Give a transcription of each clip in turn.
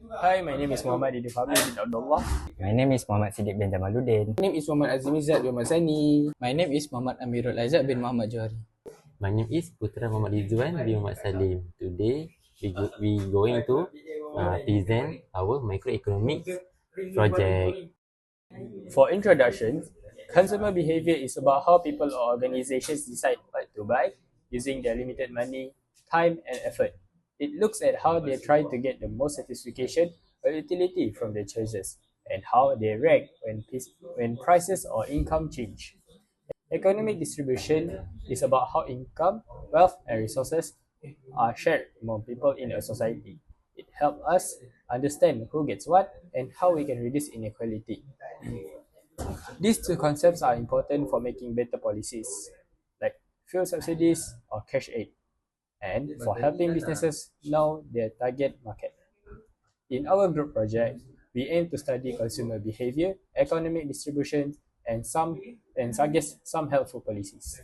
Hi, my name is Muhammad Idil Fahmi bin Abdullah. My name is Muhammad Siddiq bin Jamaluddin. My name is Muhammad Azimizad bin Masani. My name is Muhammad Amirul Aizat bin Muhammad Johari. My name is Putra Muhammad Rizwan bin Muhammad Salim. Today, we going to present our microeconomics project. For introduction, consumer behavior is about how people or organizations decide what to buy using their limited money, time, and effort. It looks at how they try to get the most satisfaction or utility from their choices and how they react when prices or income change. Economic distribution is about how income, wealth, and resources are shared among people in a society. It helps us understand who gets what and how we can reduce inequality. These two concepts are important for making better policies, like fuel subsidies or cash aid, and for helping businesses know their target market. In our group project, we aim to study consumer behavior, economic distribution, and suggest some helpful policies.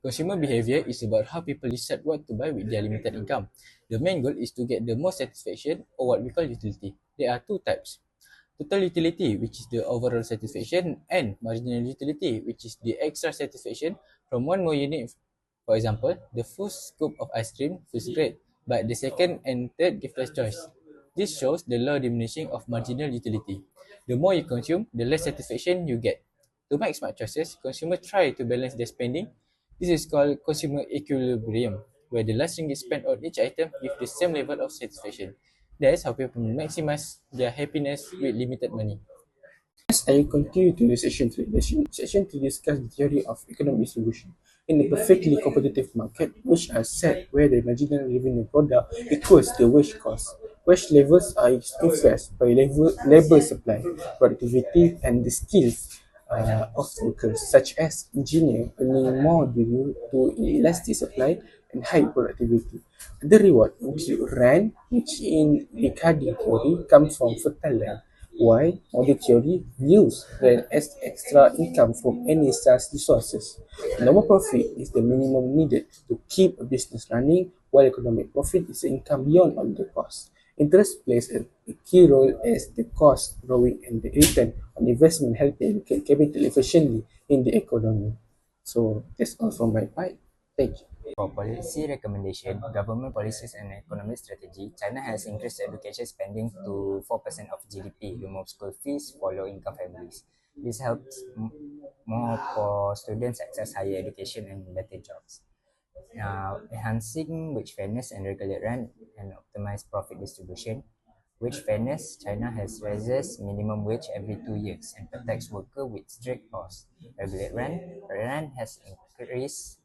Consumer behavior is about how people decide what to buy with their limited income. The main goal is to get the most satisfaction, or what we call utility. There are two types. Total utility, which is the overall satisfaction, and marginal utility, which is the extra satisfaction from one more unit. For example, the first scoop of ice cream feels great, but the second and third give less choice. This shows the law diminishing of marginal utility. The more you consume, the less satisfaction you get. To make smart choices, consumers try to balance their spending. This is called consumer equilibrium, where the last ringgit spent on each item gives the same level of satisfaction. That is how people maximize their happiness with limited money. Next, I continue to the session 3. Session 3 discuss the theory of economic distribution. In a perfectly competitive market, which are set where the marginal revenue product equals the wage cost. Wage levels are influenced by labor supply, productivity, and the skills of workers, such as engineers earning more due to elastic supply and high productivity. The reward include rent, which in Ricardo theory comes from fertile land, while model theory views rent as extra income from any scarce resources. Normal profit is the minimum needed to keep a business running, while economic profit is the income beyond all the costs. Interest plays a key role as the cost growing and the return on investment help allocate capital efficiently in the economy. So that's all from my part. Thank you. For policy recommendation, government policies and economic strategy, China has increased education spending to 4% of GDP, remove school fees for low-income families. This helps more for students access higher education and better jobs. Enhancing wage fairness and regulate rent and optimize profit distribution. Wage fairness, China has raises minimum wage every 2 years and protects workers with strict laws. Regulate rent has increased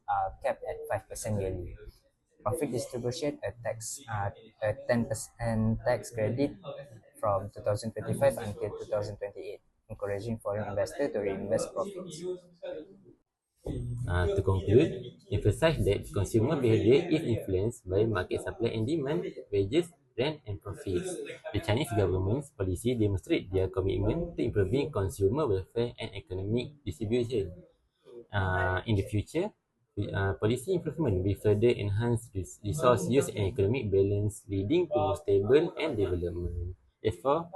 capped at 5% yearly. Profit distribution, a 10% tax credit from 2025 until 2028, encouraging foreign investors to reinvest profits. To conclude, emphasize that consumer behavior is influenced by market supply and demand, wages, rent, and profits. The Chinese government's policy demonstrate their commitment to improving consumer welfare and economic distribution. In the future, policy improvement will further enhance resource use and economic balance, leading to more stable and development. Therefore,